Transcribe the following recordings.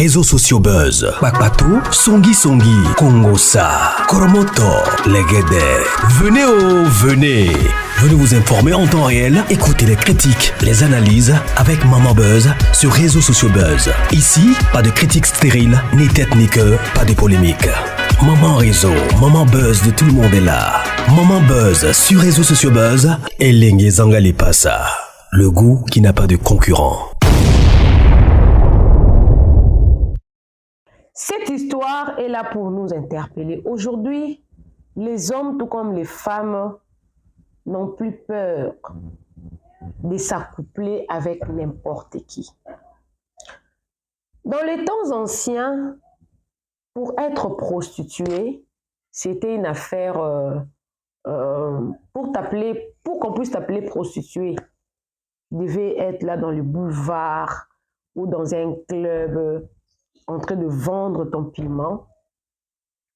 réseaux sociaux buzz. Bakpatou, Songi Songi, Kongosa, Koromoto, Legede. Venez. Venez vous informer en temps réel. Écoutez les critiques, les analyses avec Maman Buzz sur réseaux sociaux buzz. Ici, pas de critiques stériles, ni tête ni queue, pas de polémique. Maman réseau, Maman Buzz de tout le monde est là. Maman Buzz sur réseaux sociaux buzz et Lengue Zangali Passa. Le goût qui n'a pas de concurrent. Cette histoire est là pour nous interpeller. Aujourd'hui, les hommes, tout comme les femmes, n'ont plus peur de s'accoupler avec n'importe qui. Dans les temps anciens, pour être prostituée, c'était une affaire pour qu'on puisse t'appeler prostituée. Tu devais être là dans le boulevard ou dans un club en train de vendre ton piment.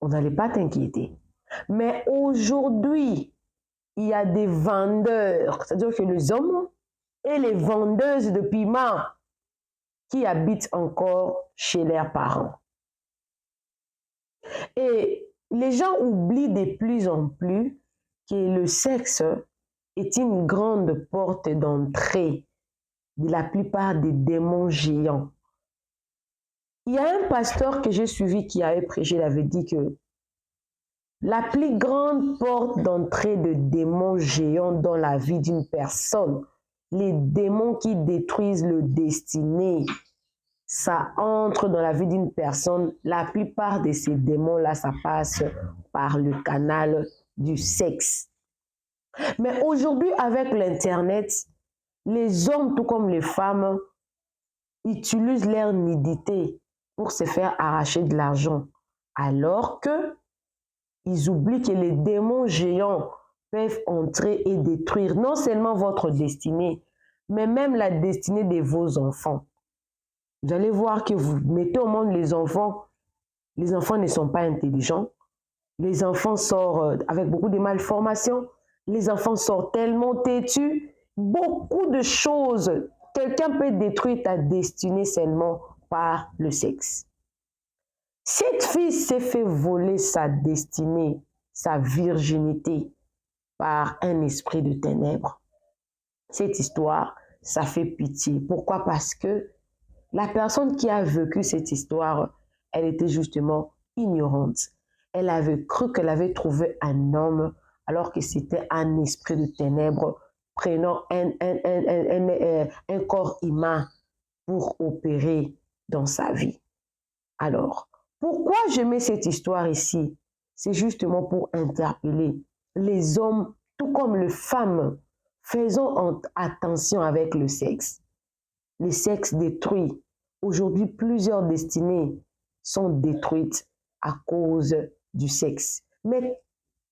On n'allait pas t'inquiéter. Mais aujourd'hui, il y a des vendeurs, c'est-à-dire que les hommes et les vendeuses de piments qui habitent encore chez leurs parents. Et les gens oublient de plus en plus que le sexe est une grande porte d'entrée de la plupart des démons géants. Il y a un pasteur que j'ai suivi qui avait prêché, il avait dit que la plus grande porte d'entrée de démons géants dans la vie d'une personne, les démons qui détruisent le destiné, ça entre dans la vie d'une personne. La plupart de ces démons-là, ça passe par le canal du sexe. Mais aujourd'hui, avec l'Internet, les hommes, tout comme les femmes, utilisent leur nudité pour se faire arracher de l'argent, alors que ils oublient que les démons géants peuvent entrer et détruire non seulement votre destinée, mais même la destinée de vos enfants. Vous allez voir que vous mettez au monde les enfants ne sont pas intelligents, les enfants sortent avec beaucoup de malformations, les enfants sortent tellement têtus, beaucoup de choses. Quelqu'un peut détruire ta destinée seulement par le sexe. Cette fille s'est fait voler sa destinée, sa virginité, par un esprit de ténèbres. Cette histoire, ça fait pitié. Pourquoi? Parce que la personne qui a vécu cette histoire, elle était justement ignorante. Elle avait cru qu'elle avait trouvé un homme, alors que c'était un esprit de ténèbres prenant un corps humain pour opérer dans sa vie. Alors, pourquoi je mets cette histoire ici? C'est justement pour interpeller les hommes, tout comme les femmes. Faisons attention avec le sexe. Le sexe détruit. Aujourd'hui, plusieurs destinées sont détruites à cause du sexe. Mais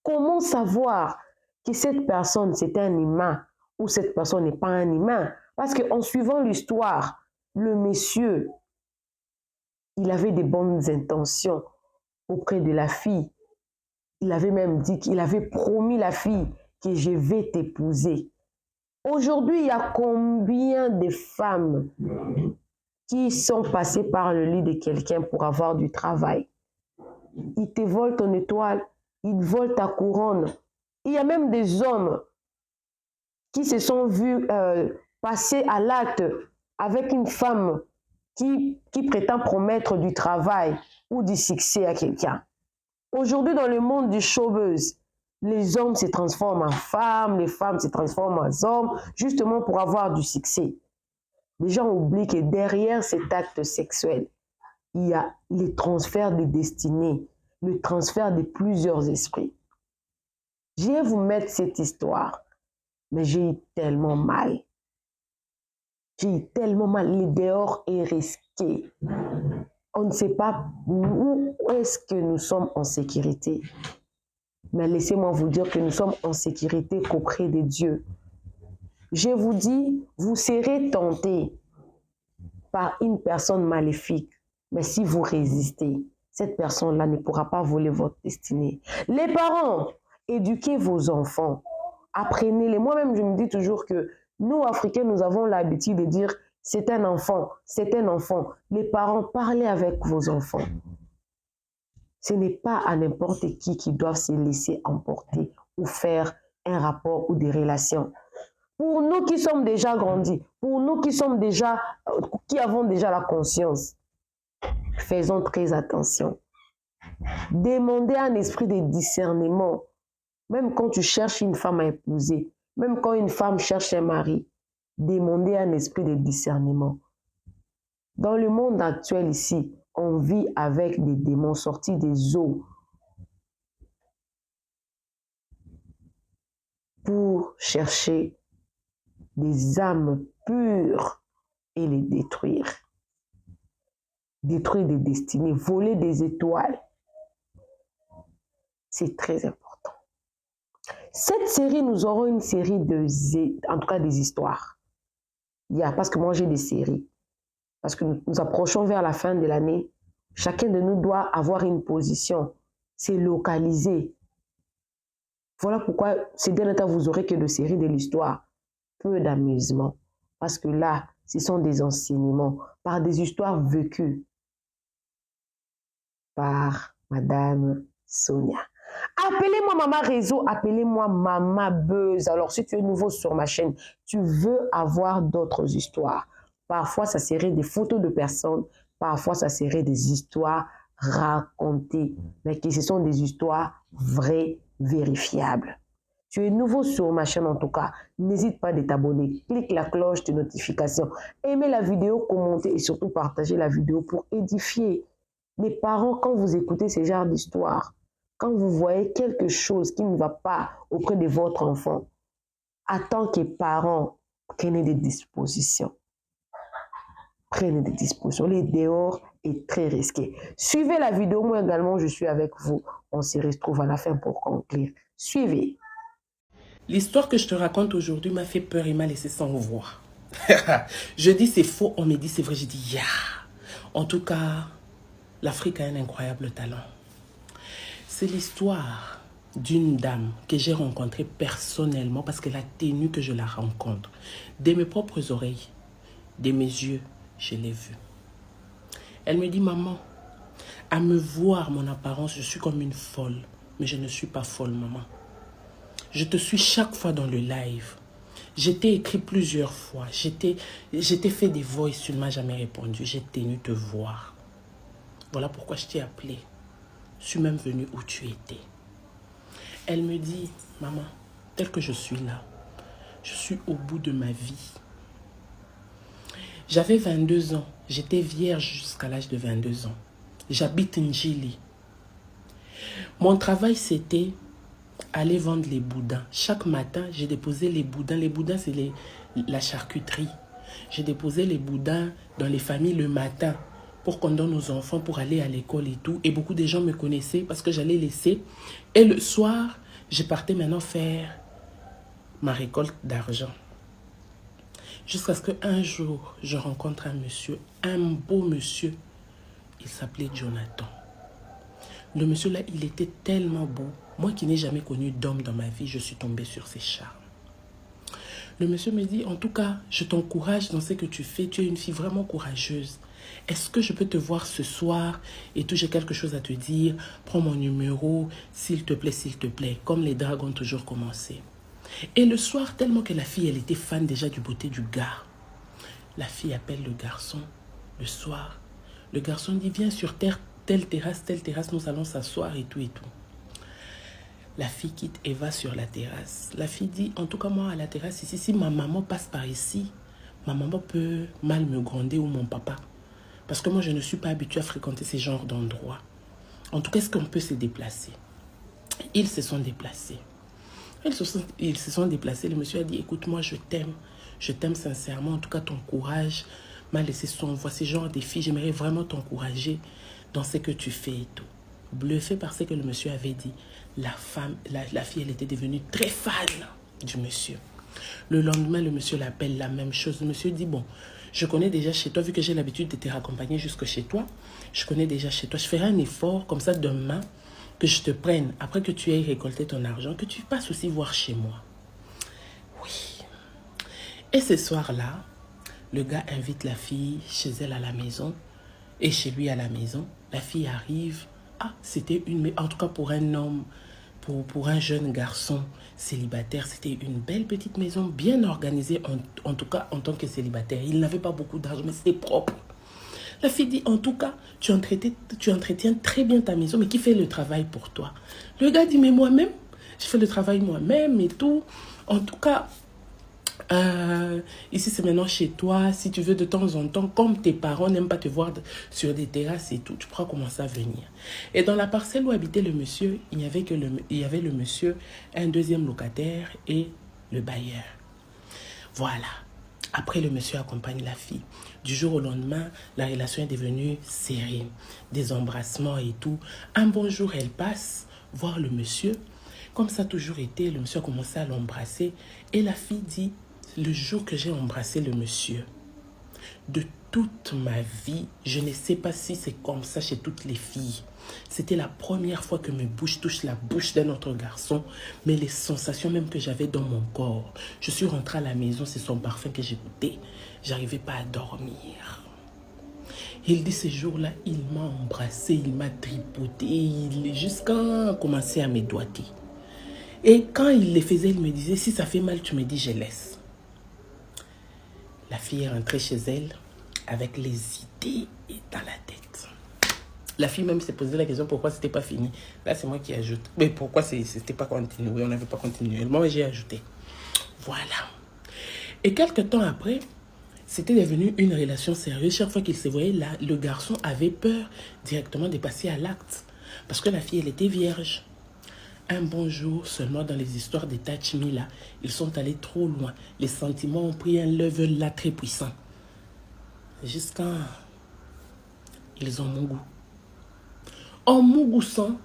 comment savoir que cette personne, c'est un humain ou cette personne n'est pas un humain? Parce qu'en suivant l'histoire, le monsieur, il avait des bonnes intentions auprès de la fille. Il avait même dit qu'il avait promis la fille que je vais t'épouser. Aujourd'hui, il y a combien de femmes qui sont passées par le lit de quelqu'un pour avoir du travail? Ils te volent ton étoile, ils volent ta couronne. Il y a même des hommes qui se sont vus passer à l'acte avec une femme qui prétend promettre du travail ou du succès à quelqu'un. Aujourd'hui, dans le monde du showbiz, les hommes se transforment en femmes, les femmes se transforment en hommes, justement pour avoir du succès. Les gens oublient que derrière cet acte sexuel, il y a le transfert de destinée, le transfert de plusieurs esprits. Je vais vous mettre cette histoire, mais j'ai eu tellement mal. J'ai eu tellement mal. Le dehors est risqué. On ne sait pas où est-ce que nous sommes en sécurité. Mais laissez-moi vous dire que nous sommes en sécurité qu'auprès de Dieu. Je vous dis, vous serez tentés par une personne maléfique. Mais si vous résistez, cette personne-là ne pourra pas voler votre destinée. Les parents, éduquez vos enfants. Apprenez-les. Moi-même, je me dis toujours que nous, Africains, nous avons l'habitude de dire c'est un enfant, c'est un enfant. Les parents, parlez avec vos enfants. Ce n'est pas à n'importe qui doivent se laisser emporter ou faire un rapport ou des relations. Pour nous qui sommes déjà grandis, pour nous qui avons déjà la conscience, faisons très attention. Demandez un esprit de discernement. Même quand tu cherches une femme à épouser, même quand une femme cherche un mari, demandez un esprit de discernement. Dans le monde actuel ici, on vit avec des démons sortis des eaux pour chercher des âmes pures et les détruire. Détruire des destinées, voler des étoiles. C'est très important. Cette série, nous aurons une série en tout cas des histoires. Parce que moi j'ai des séries. Parce que nous approchons vers la fin de l'année. Chacun de nous doit avoir une position. C'est localisé. Voilà pourquoi ces derniers temps, vous aurez que de séries de l'histoire. Peu d'amusement. Parce que là, ce sont des enseignements par des histoires vécues par Madame Sonia. Appelez-moi Maman Réseau, appelez-moi Maman Buzz. Alors, si tu es nouveau sur ma chaîne, tu veux avoir d'autres histoires. Parfois, ça serait des photos de personnes. Parfois, ça serait des histoires racontées. Mais qui ce sont des histoires vraies, vérifiables. Tu es nouveau sur ma chaîne en tout cas. N'hésite pas à t'abonner. Clique la cloche de notification. Aimez la vidéo, commentez et surtout partagez la vidéo pour édifier. Les parents, quand vous écoutez ce genre d'histoire, quand vous voyez quelque chose qui ne va pas auprès de votre enfant, en tant que parent, prenez des dispositions. Prenez des dispositions. Les dehors est très risqué. Suivez la vidéo. Moi également, je suis avec vous. On se retrouve à la fin pour conclure. Suivez. L'histoire que je te raconte aujourd'hui m'a fait peur et m'a laissé sans voix. Je dis c'est faux, on me dit c'est vrai, je dis ya. En tout cas, l'Afrique a un incroyable talent. C'est l'histoire d'une dame que j'ai rencontrée personnellement parce qu'elle a tenu que je la rencontre. De mes propres oreilles, de mes yeux, je l'ai vue. Elle me dit, maman, à me voir mon apparence, je suis comme une folle. Mais je ne suis pas folle, maman. Je te suis chaque fois dans le live. Je t'ai écrit plusieurs fois. Je t'ai fait des voices, tu ne m'as jamais répondu. J'ai tenu te voir. Voilà pourquoi je t'ai appelé. Je suis même venue où tu étais. Elle me dit, maman, tel que je suis là, je suis au bout de ma vie. J'avais 22 ans. J'étais vierge jusqu'à l'âge de 22 ans. J'habite Njili. Mon travail, c'était aller vendre les boudins. Chaque matin, j'ai déposé les boudins. Les boudins, c'est la charcuterie. J'ai déposé les boudins dans les familles le matin pour qu'on donne aux enfants pour aller à l'école et tout. Et beaucoup de gens me connaissaient parce que j'allais laisser. Et le soir, je partais maintenant faire ma récolte d'argent. Jusqu'à ce qu'un jour, je rencontre un monsieur, un beau monsieur. Il s'appelait Jonathan. Le monsieur là, il était tellement beau. Moi qui n'ai jamais connu d'homme dans ma vie, je suis tombée sur ses charmes. Le monsieur me dit, en tout cas, je t'encourage dans ce que tu fais. Tu es une fille vraiment courageuse. Est-ce que je peux te voir ce soir et tout, j'ai quelque chose à te dire. Prends mon numéro, s'il te plaît, comme les dragues ont toujours commencé. Et le soir, tellement que la fille, elle était fan déjà du beauté du gars. La fille appelle le garçon le soir. Le garçon dit, viens sur telle terrasse, nous allons s'asseoir et tout et tout. La fille quitte et va sur la terrasse. La fille dit, en tout cas moi à la terrasse ici, si ma maman passe par ici, ma maman peut mal me gronder ou mon papa. Parce que moi je ne suis pas habituée à fréquenter ce genre d'endroits. En tout cas, est-ce qu'on peut se déplacer? Ils se sont déplacés. Ils se sont déplacés. Le monsieur a dit, écoute, moi je t'aime sincèrement. En tout cas, ton courage m'a laissé son voix. Ce genre de filles, j'aimerais vraiment t'encourager dans ce que tu fais et tout. Bluffé par ce que le monsieur avait dit, la fille, elle était devenue très fan du monsieur. Le lendemain, le monsieur l'appelle la même chose. Le monsieur dit, bon, je connais déjà chez toi, vu que j'ai l'habitude de te raccompagner jusque chez toi, je connais déjà chez toi. Je ferai un effort comme ça demain, que je te prenne, après que tu aies récolté ton argent, que tu passes aussi voir chez moi. Oui. Et ce soir-là, Le gars invite la fille chez elle à la maison et chez lui à la maison. La fille arrive. Ah, c'était une... En tout cas, pour un homme, pour un jeune garçon célibataire, c'était une belle petite maison, bien organisée, en tout cas en tant que célibataire. Il n'avait pas beaucoup d'argent, mais c'était propre. La fille dit, en tout cas, tu entretiens très bien ta maison, mais qui fait le travail pour toi? Le gars dit, mais moi-même, je fais le travail moi-même et tout. En tout cas, ici c'est maintenant chez toi. Si tu veux de temps en temps, comme tes parents n'aiment pas te voir sur des terrasses et tout, tu pourras commencer à venir. Et dans la parcelle où habitait le monsieur, il y avait le monsieur, un deuxième locataire et le bailleur. Voilà. Après, le monsieur accompagne la fille. Du jour au lendemain, la relation est devenue serrée. Des embrassements et tout. Un bon jour, elle passe voir le monsieur. Comme ça a toujours été, le monsieur a commencé à l'embrasser. Et la fille dit, le jour que j'ai embrassé le monsieur, de toute ma vie, je ne sais pas si c'est comme ça chez toutes les filles. C'était la première fois que mes bouches touchent la bouche d'un autre garçon, mais les sensations même que j'avais dans mon corps. Je suis rentrée à la maison, c'est son parfum que j'écoutais. J'arrivais pas à dormir. Il dit, ce jour-là, il m'a embrassé, il m'a tripoté, jusqu'à commencer à me doigter. Et quand il le faisait, il me disait, si ça fait mal, tu me dis, je laisse. La fille est rentrée chez elle avec les idées dans la tête. La fille même s'est posé la question pourquoi c'était pas fini. Là, c'est moi qui ajoute. Mais pourquoi c'était pas continué? On n'avait pas continué. Moi, j'ai ajouté. Voilà. Et quelques temps après, c'était devenu une relation sérieuse. Chaque fois qu'il se voyait, là, le garçon avait peur directement de passer à l'acte. Parce que la fille, elle était vierge. Un bon jour, seulement dans les histoires des touch me là, ils sont allés trop loin. Les sentiments ont pris un level là très puissant. Jusqu'à... Ils ont mon goût. En mougoussant,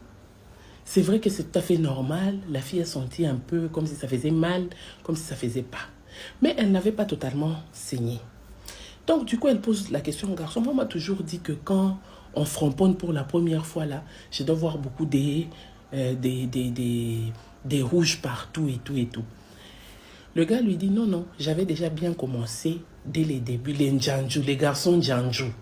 c'est vrai que c'est tout à fait normal. La fille a senti un peu comme si ça faisait mal, comme si ça faisait pas. Mais elle n'avait pas totalement saigné. Donc, du coup, elle pose la question au garçon. Moi, on m'a toujours dit que quand on framponne pour la première fois, là, je dois voir beaucoup des rouges partout et tout et tout. Le gars lui dit, non, j'avais déjà bien commencé dès les débuts, les Ndjanju, les garçons Ndjanju.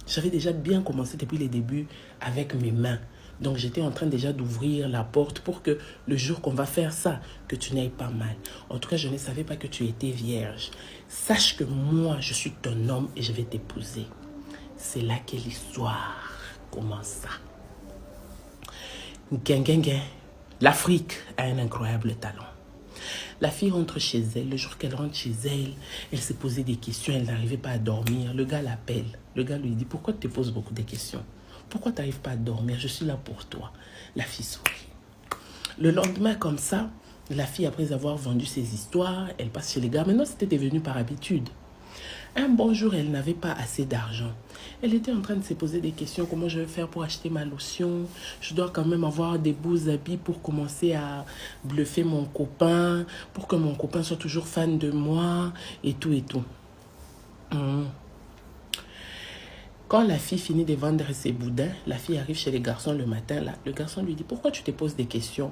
J'avais déjà bien commencé depuis les débuts avec mes mains. Donc, j'étais en train déjà d'ouvrir la porte pour que le jour qu'on va faire ça, que tu n'ailles pas mal. En tout cas, je ne savais pas que tu étais vierge. Sache que moi, je suis ton homme et je vais t'épouser. C'est là que l'histoire commence. L'Afrique a un incroyable talent. La fille rentre chez elle. Le jour qu'elle rentre chez elle, elle s'est posé des questions. Elle n'arrivait pas à dormir. Le gars l'appelle. Le gars lui dit, pourquoi tu te poses beaucoup de questions? Pourquoi tu n'arrives pas à dormir? Je suis là pour toi. La fille sourit. Le lendemain, comme ça, la fille, après avoir vendu ses histoires, elle passe chez les gars. Maintenant, c'était devenu par habitude. Un bon jour, elle n'avait pas assez d'argent. Elle était en train de se poser des questions. Comment je vais faire pour acheter ma lotion? Je dois quand même avoir des beaux habits pour commencer à bluffer mon copain, pour que mon copain soit toujours fan de moi, et tout et tout. Quand la fille finit de vendre ses boudins, la fille arrive chez les garçons le matin. Là, le garçon lui dit, pourquoi tu te poses des questions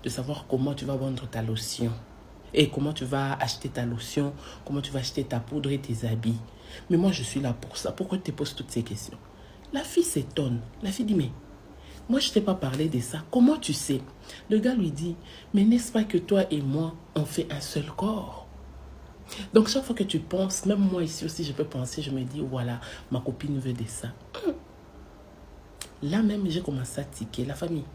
de savoir comment tu vas vendre ta lotion? Et comment tu vas acheter ta lotion, comment tu vas acheter ta poudre et tes habits. Mais moi, je suis là pour ça. Pourquoi tu te poses toutes ces questions? La fille s'étonne. La fille dit, mais moi, je ne t'ai pas parlé de ça. Comment tu sais? Le gars lui dit, mais n'est-ce pas que toi et moi, on fait un seul corps? Donc, chaque fois que tu penses, même moi ici aussi, je peux penser, je me dis, voilà, ma copine veut de ça. Là même, j'ai commencé à tiquer la famille.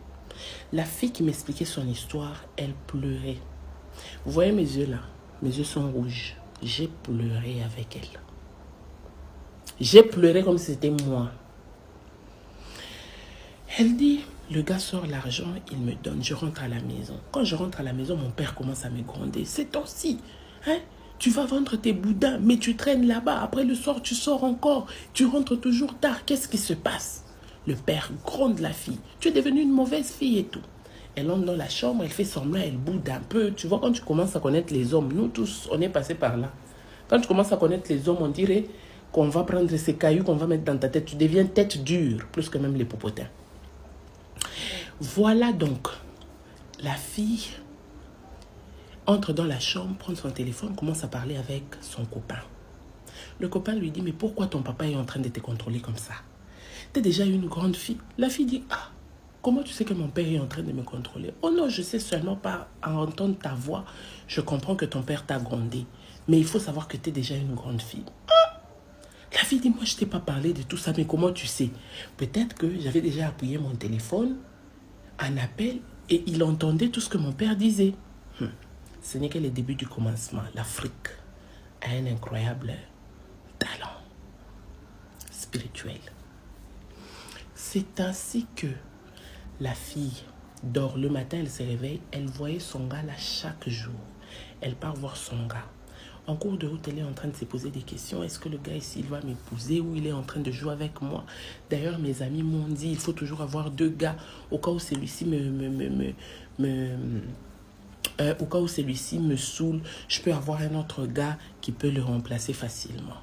La fille qui m'expliquait son histoire, elle pleurait. Vous voyez mes yeux là? Mes yeux sont rouges. J'ai pleuré avec elle. J'ai pleuré comme si c'était moi. Elle dit, le gars sort l'argent, il me donne, je rentre à la maison. Quand je rentre à la maison, mon père commence à me gronder. C'est toi-ci, hein? Tu vas vendre tes boudins, mais tu traînes là-bas. Après le soir, tu sors encore. Tu rentres toujours tard. Qu'est-ce qui se passe? Le père gronde la fille. Tu es devenue une mauvaise fille et tout. Elle entre dans la chambre, elle fait semblant, elle boude un peu. Tu vois, quand tu commences à connaître les hommes, nous tous, on est passés par là. Quand tu commences à connaître les hommes, on dirait qu'on va prendre ces cailloux qu'on va mettre dans ta tête. Tu deviens tête dure, plus que même les popotins. Voilà donc, la fille entre dans la chambre, prend son téléphone, commence à parler avec son copain. Le copain lui dit, mais pourquoi ton papa est en train de te contrôler comme ça? Tu es déjà une grande fille. La fille dit, ah, comment tu sais que mon père est en train de me contrôler? Oh non, je sais seulement pas à entendre ta voix. Je comprends que ton père t'a grondé. Mais il faut savoir que tu es déjà une grande fille. Ah! La fille dit, moi je t'ai pas parlé de tout ça, mais comment tu sais? Peut-être que j'avais déjà appuyé mon téléphone, un appel, et il entendait tout ce que mon père disait. Ce n'est que le début du commencement. L'Afrique a un incroyable talent spirituel. C'est ainsi que la fille dort le matin, elle se réveille, elle voyait son gars là chaque jour. Elle part voir son gars. En cours de route, elle est en train de se poser des questions. Est-ce que le gars ici, il va m'épouser ou il est en train de jouer avec moi? D'ailleurs, mes amis m'ont dit, il faut toujours avoir 2 gars au cas où celui-ci au cas où celui-ci me saoule, je peux avoir un autre gars qui peut le remplacer facilement.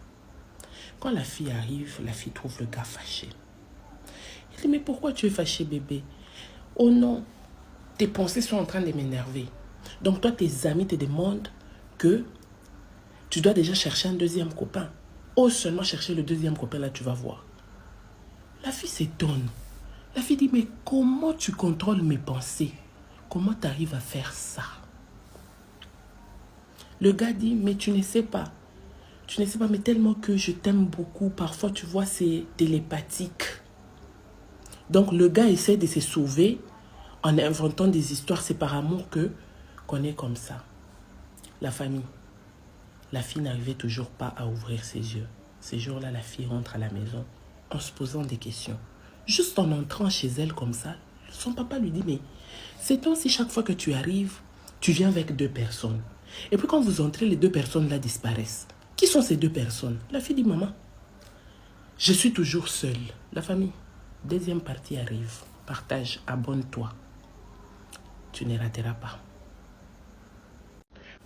Quand la fille arrive, la fille trouve le gars fâché. Il dit, mais pourquoi tu es fâché, bébé? Oh non, tes pensées sont en train de m'énerver. Donc toi, tes amis te demandent que tu dois déjà chercher un deuxième copain. Ose seulement chercher le deuxième copain, là tu vas voir. La fille s'étonne. La fille dit, mais comment tu contrôles mes pensées? Comment tu arrives à faire ça? Le gars dit, mais tu ne sais pas. Tu ne sais pas, mais tellement que je t'aime beaucoup. Parfois, tu vois, c'est télépathique. Donc, le gars essaie de se sauver en inventant des histoires. C'est par amour qu'on est comme ça. La famille. La fille n'arrivait toujours pas à ouvrir ses yeux. Ces jours-là, la fille rentre à la maison en se posant des questions. Juste en entrant chez elle comme ça, son papa lui dit, mais c'est toi si chaque fois que tu arrives, tu viens avec 2 personnes. Et puis quand vous entrez, les 2 personnes-là disparaissent. Qui sont ces 2 personnes? La fille dit, maman, je suis toujours seule. La famille, deuxième partie arrive. Partage, abonne-toi. Tu ne rateras pas.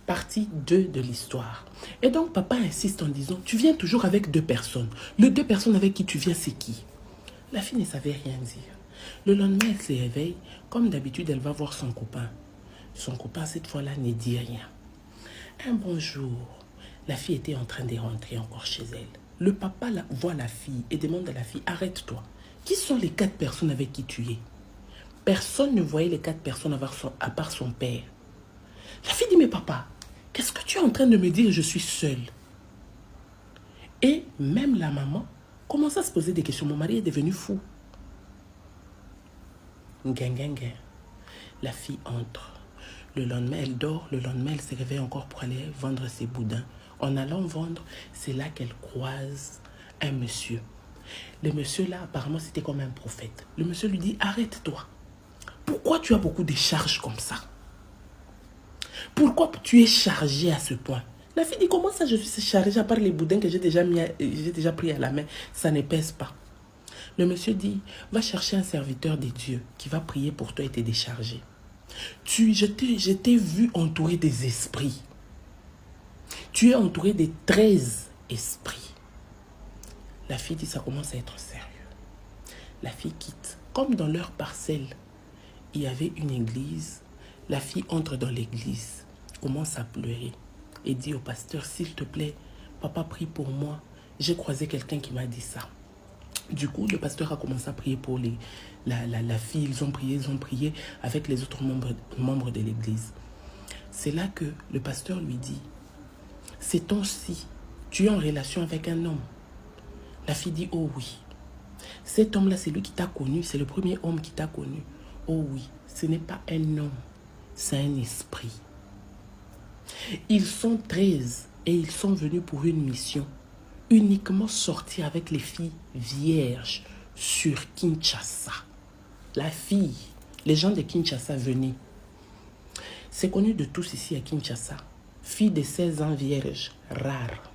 Partie 2 de l'histoire. Et donc papa insiste en disant, tu viens toujours avec 2 personnes. Les 2 personnes avec qui tu viens, c'est qui? La fille ne savait rien dire. Le lendemain, elle se réveille. Comme d'habitude, elle va voir son copain. Son copain, cette fois-là, ne dit rien. Un bon jour, la fille était en train de rentrer encore chez elle. Le papa voit la fille et demande à la fille, arrête-toi. Qui sont les 4 personnes avec qui tu es? Personne ne voyait les 4 personnes à part son père. La fille dit, mais papa, qu'est-ce que tu es en train de me dire? Je suis seule. Et même la maman commence à se poser des questions. Mon mari est devenu fou. La fille entre. Le lendemain, elle dort. Le lendemain, elle se réveille encore pour aller vendre ses boudins. En allant vendre, c'est là qu'elle croise un monsieur. Le monsieur là, apparemment, c'était comme un prophète. Le monsieur lui dit, arrête-toi. Pourquoi tu as beaucoup de charges comme ça? Pourquoi tu es chargée à ce point? La fille dit, comment ça je suis chargée à part les boudins que j'ai déjà pris à la main? Ça ne pèse pas. Le monsieur dit, va chercher un serviteur de Dieu qui va prier pour toi et te décharger. Je t'ai vu entouré des esprits. Tu es entouré de 13 esprits. La fille dit, ça commence à être sérieux. La fille quitte. Comme dans leur parcelle, il y avait une église. La fille entre dans l'église, commence à pleurer et dit au pasteur, s'il te plaît, papa prie pour moi. J'ai croisé quelqu'un qui m'a dit ça. Du coup, le pasteur a commencé à prier pour la fille. Ils ont prié avec les autres membres de l'église. C'est là que le pasteur lui dit, ces temps-ci, tu es en relation avec un homme. La fille dit, oh oui. Cet homme-là, c'est lui qui t'a connu. C'est le premier homme qui t'a connu. Oh oui, ce n'est pas un homme, c'est un esprit. Ils sont 13 et ils sont venus pour une mission. Uniquement sortir avec les filles vierges sur Kinshasa. La fille, les gens de Kinshasa venaient. C'est connu de tous ici à Kinshasa. Fille de 16 ans vierge, rare.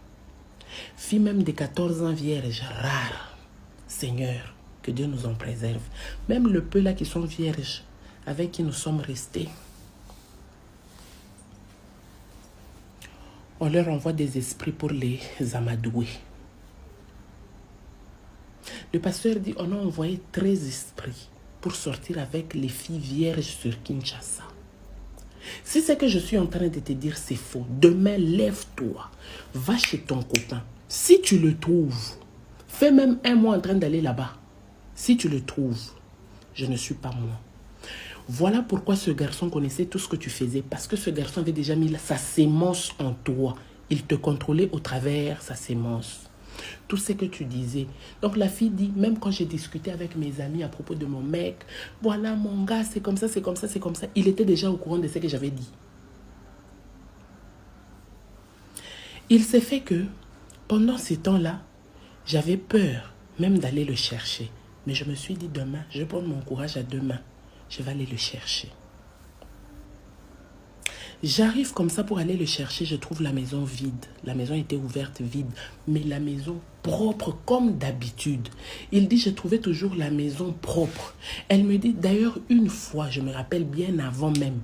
Fille même de 14 ans vierge, rare. Seigneur, que Dieu nous en préserve. Même le peu là qui sont vierges, avec qui nous sommes restés, on leur envoie des esprits pour les amadouer. Le pasteur dit, on a envoyé 13 esprits pour sortir avec les filles vierges sur Kinshasa. Si c'est que je suis en train de te dire c'est faux, demain lève-toi, va chez ton copain, Si tu le trouves, fais même 1 mois en train d'aller là-bas. Si tu le trouves, je ne suis pas moi. Voilà pourquoi ce garçon connaissait tout ce que tu faisais. Parce que ce garçon avait déjà mis sa sémence en toi. Il te contrôlait au travers sa sémence. Tout ce que tu disais. Donc la fille dit, même quand j'ai discuté avec mes amis à propos de mon mec, voilà mon gars, c'est comme ça, c'est comme ça, c'est comme ça. Il était déjà au courant de ce que j'avais dit. Il s'est fait que, pendant ces temps-là, j'avais peur même d'aller le chercher. Mais je me suis dit, demain, je vais prendre mon courage à 2 mains. Je vais aller le chercher. J'arrive comme ça pour aller le chercher, je trouve la maison vide. La maison était ouverte, vide, mais la maison propre comme d'habitude. Il dit, j'ai trouvé toujours la maison propre. Elle me dit, d'ailleurs, une fois, je me rappelle bien avant même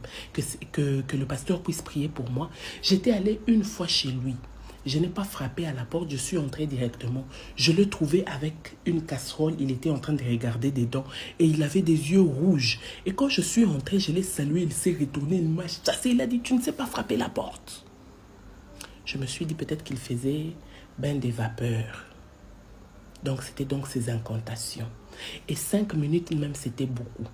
que le pasteur puisse prier pour moi, j'étais allée une fois chez lui. Je n'ai pas frappé à la porte, je suis entrée directement. Je le trouvais avec une casserole, il était en train de regarder dedans et il avait des yeux rouges. Et quand je suis entrée, je l'ai salué, il s'est retourné, il m'a chassé, il a dit, tu ne sais pas frapper la porte. Je me suis dit peut-être qu'il faisait ben des vapeurs. Donc c'était donc ses incantations. Et 5 minutes même, c'était beaucoup.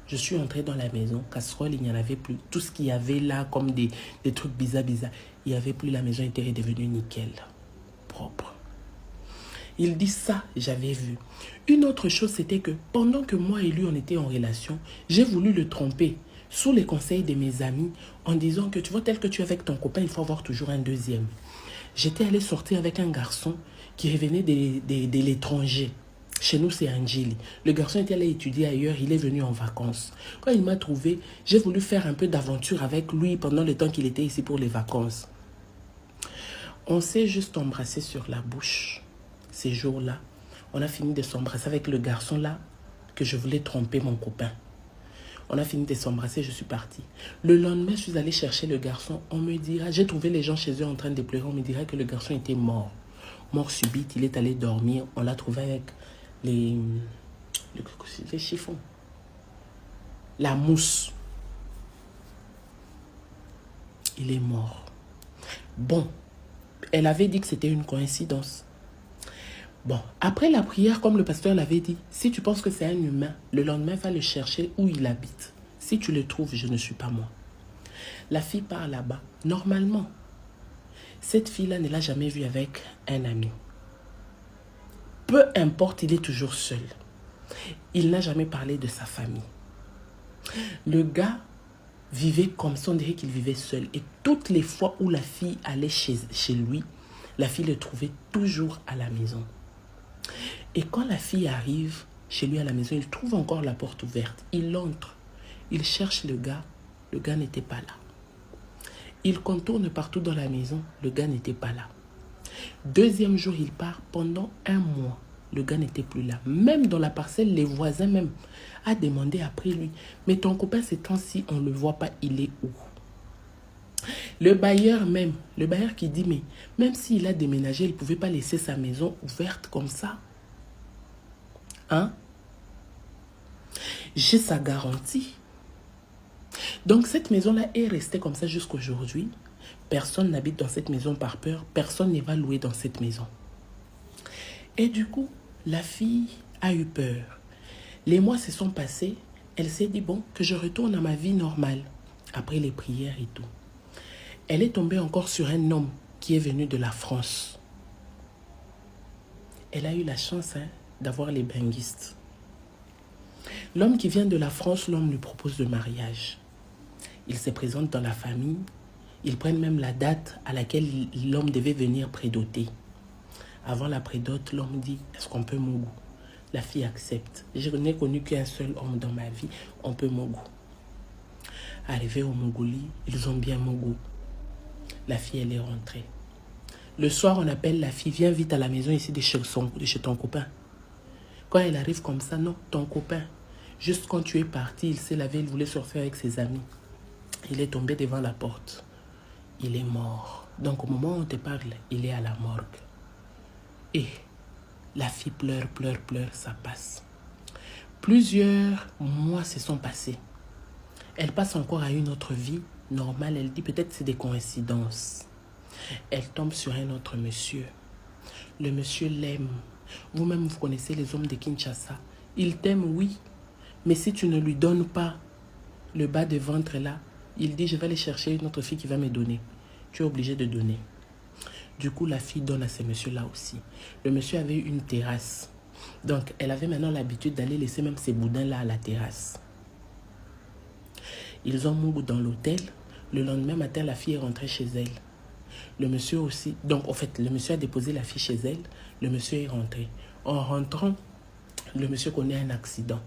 Je suis entrée dans la maison, casserole, il n'y en avait plus. Tout ce qu'il y avait là, comme des trucs bizarres, il n'y avait plus, la maison était redevenue nickel, propre. Il dit ça, j'avais vu. Une autre chose, c'était que pendant que moi et lui, on était en relation, j'ai voulu le tromper sous les conseils de mes amis en disant que tu vois, tel que tu es avec ton copain, il faut avoir toujours un deuxième. J'étais allée sortir avec un garçon qui revenait de l'étranger. Chez nous, c'est Angeli. Le garçon était allé étudier ailleurs, il est venu en vacances. Quand il m'a trouvé, j'ai voulu faire un peu d'aventure avec lui pendant le temps qu'il était ici pour les vacances. On s'est juste embrassé sur la bouche ces jours-là. On a fini de s'embrasser avec le garçon-là que je voulais tromper mon copain. On a fini de s'embrasser, je suis partie. Le lendemain, je suis allée chercher le garçon. On me dira, j'ai trouvé les gens chez eux en train de pleurer. On me dirait que le garçon était mort. Mort subite, il est allé dormir. On l'a trouvé avec les chiffons. La mousse. Il est mort. Bon, elle avait dit que c'était une coïncidence. Bon, après la prière, comme le pasteur l'avait dit, si tu penses que c'est un humain, le lendemain, va le chercher où il habite. Si tu le trouves, je ne suis pas moi. La fille part là-bas. Normalement, cette fille-là ne l'a jamais vue avec un ami. Peu importe, il est toujours seul. Il n'a jamais parlé de sa famille. Le gars vivait comme ça, on dirait qu'il vivait seul. Et toutes les fois où la fille allait chez lui, la fille le trouvait toujours à la maison. Et quand la fille arrive chez lui à la maison, il trouve encore la porte ouverte. Il entre, il cherche le gars n'était pas là. Il contourne partout dans la maison, le gars n'était pas là. 2e jour, il part. Pendant 1 mois, le gars n'était plus là. Même dans la parcelle, les voisins même a demandé après lui. Mais ton copain, ces temps-ci, on ne le voit pas, il est où? Le bailleur qui dit, mais même s'il a déménagé, il ne pouvait pas laisser sa maison ouverte comme ça. Hein? J'ai sa garantie. Donc cette maison-là est restée comme ça jusqu'aujourd'hui. Personne n'habite dans cette maison par peur. Personne ne va louer dans cette maison. Et du coup, la fille a eu peur. Les mois se sont passés. Elle s'est dit, bon, que je retourne à ma vie normale. Après les prières et tout. Elle est tombée encore sur un homme qui est venu de la France. Elle a eu la chance d'avoir les benguistes. L'homme qui vient de la France, l'homme lui propose le mariage. Il se présente dans la famille. Ils prennent même la date à laquelle l'homme devait venir prédoter. Avant la prédote, l'homme dit, est-ce qu'on peut Mougou? La fille accepte. Je n'ai connu qu'un seul homme dans ma vie, on peut Mougou. Arrivé au Mougouli, ils ont bien Mougou. La fille, elle est rentrée. Le soir, on appelle la fille, viens vite à la maison ici de chez ton copain. Quand elle arrive comme ça, non, ton copain. Juste quand tu es parti, il s'est lavé, il voulait sortir avec ses amis. Il est tombé devant la porte. Il est mort. Donc au moment où on te parle, il est à la morgue. Et la fille pleure, ça passe. Plusieurs mois se sont passés. Elle passe encore à une autre vie normale. Elle dit peut-être c'est des coïncidences. Elle tombe sur un autre monsieur. Le monsieur l'aime. Vous-même, vous connaissez les hommes de Kinshasa. Il t'aime, oui. Mais si tu ne lui donnes pas le bas de ventre là, il dit, je vais aller chercher une autre fille qui va me donner. Tu es obligé de donner. Du coup, la fille donne à ces messieurs-là aussi. Le monsieur avait une terrasse. Donc, elle avait maintenant l'habitude d'aller laisser même ses boudins-là à la terrasse. Ils ont mouru dans l'hôtel. Le lendemain matin, la fille est rentrée chez elle. Le monsieur aussi. Donc, en fait, le monsieur a déposé la fille chez elle. Le monsieur est rentré. En rentrant, le monsieur connaît un accident.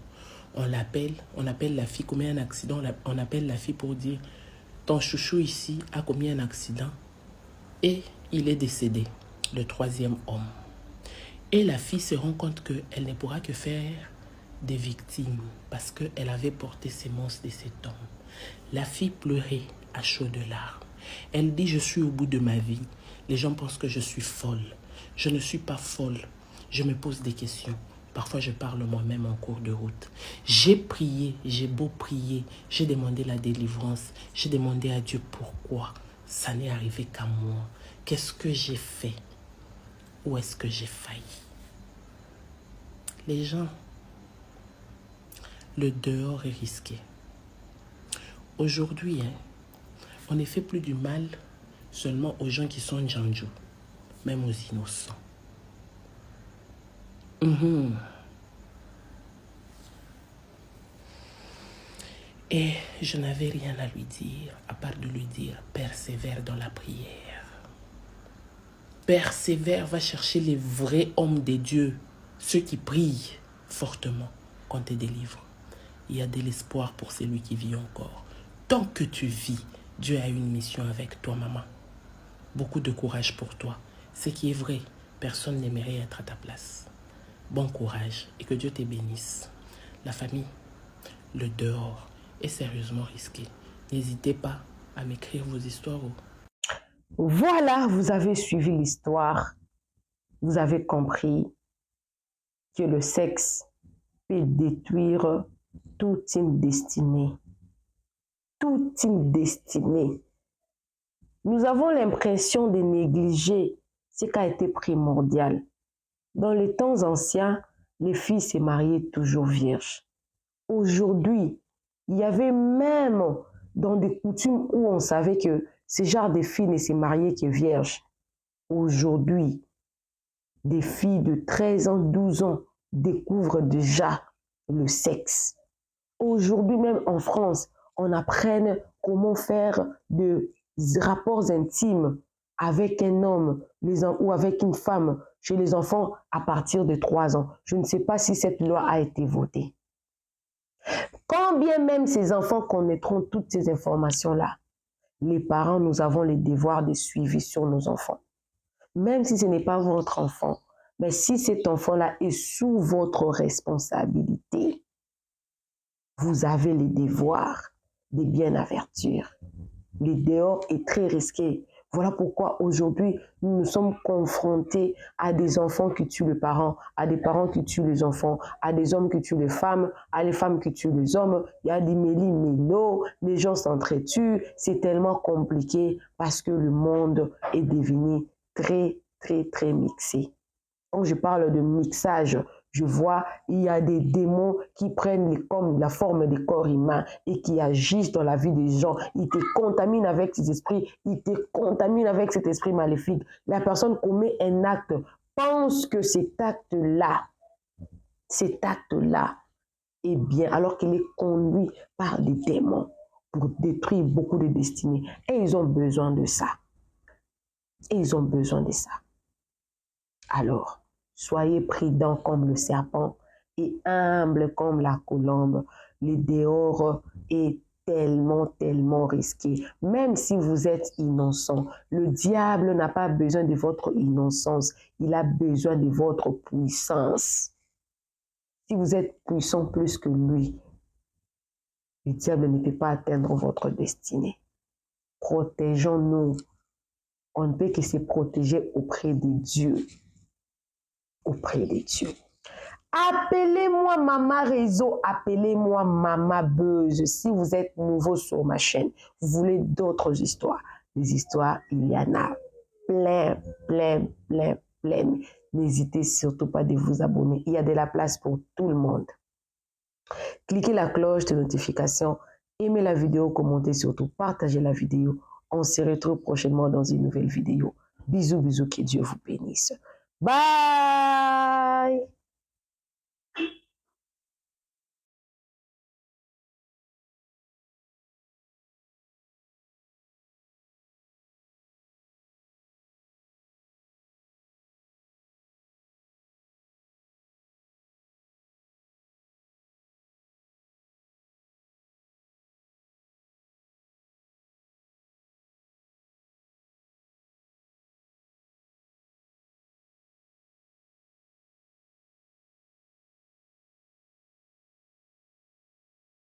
On appelle la fille, commet un accident. On appelle la fille pour dire, ton chouchou ici a commis un accident. Et il est décédé, le troisième homme. Et la fille se rend compte qu'elle ne pourra que faire des victimes parce qu'elle avait porté sémence de cet homme. La fille pleurait à chaudes larmes. Elle dit, je suis au bout de ma vie. Les gens pensent que je suis folle. Je ne suis pas folle. Je me pose des questions. Parfois, je parle moi-même en cours de route. J'ai prié, j'ai beau prier. J'ai demandé la délivrance. J'ai demandé à Dieu pourquoi ça n'est arrivé qu'à moi. Qu'est-ce que j'ai fait? Où est-ce que j'ai failli? Les gens, le dehors est risqué. Aujourd'hui, on ne fait plus du mal seulement aux gens qui sont Djanjo, même aux innocents. Et je n'avais rien à lui dire, à part de lui dire, persévère dans la prière. Persévère, va chercher les vrais hommes de Dieu, ceux qui prient fortement qu'on te délivre. Il y a de l'espoir pour celui qui vit encore. Tant que tu vis, Dieu a une mission avec toi, maman. Beaucoup de courage pour toi. Ce qui est vrai, personne n'aimerait être à ta place. Bon courage et que Dieu te bénisse. La famille, le dehors est sérieusement risqué. N'hésitez pas à m'écrire vos histoires. Voilà, vous avez suivi l'histoire. Vous avez compris que le sexe peut détruire toute une destinée. Toute une destinée. Nous avons l'impression de négliger ce qui a été primordial. Dans les temps anciens, les filles se mariaient toujours vierges. Aujourd'hui, il y avait même dans des coutumes où on savait que ce genre de filles ne se mariaient que vierges. Aujourd'hui, des filles de 13 ans, 12 ans découvrent déjà le sexe. Aujourd'hui, même en France, on apprend comment faire des rapports intimes avec un homme ou avec une femme chez les enfants à partir de 3 ans. Je ne sais pas si cette loi a été votée. Quand bien même ces enfants connaîtront toutes ces informations-là, les parents, nous avons le devoir de suivi sur nos enfants. Même si ce n'est pas votre enfant, mais si cet enfant-là est sous votre responsabilité, vous avez le devoir de bien avertir. Le dehors est très risqué. Voilà pourquoi aujourd'hui, nous sommes confrontés à des enfants qui tuent les parents, à des parents qui tuent les enfants, à des hommes qui tuent les femmes, à les femmes qui tuent les hommes. Il y a des méli-mélo, les gens s'entretuent. C'est tellement compliqué parce que le monde est devenu très, très, très mixé. Quand je parle de mixage, je vois, il y a des démons qui prennent la forme des corps humains et qui agissent dans la vie des gens. Ils te contaminent avec ces esprits, ils te contaminent avec cet esprit maléfique. La personne commet un acte, pense que cet acte-là est bien, alors qu'il est conduit par des démons pour détruire beaucoup de destinées. Et ils ont besoin de ça. Alors, soyez prudents comme le serpent et humbles comme la colombe. Le dehors est tellement, tellement risqué. Même si vous êtes innocent, le diable n'a pas besoin de votre innocence. Il a besoin de votre puissance. Si vous êtes puissant plus que lui, le diable ne peut pas atteindre votre destinée. Protégeons-nous. On ne peut que se protéger auprès de Dieu. Appelez-moi Mama Réseau, appelez-moi Mama Buzz. Si vous êtes nouveau sur ma chaîne, vous voulez d'autres histoires. Des histoires, il y en a plein. n'hésitez surtout pas de vous abonner. Il y a de la place pour tout le monde. Cliquez la cloche de notification, aimez la vidéo, commentez surtout, partagez la vidéo. On se retrouve prochainement dans une nouvelle vidéo. Bisous, bisous, que Dieu vous bénisse. Bye!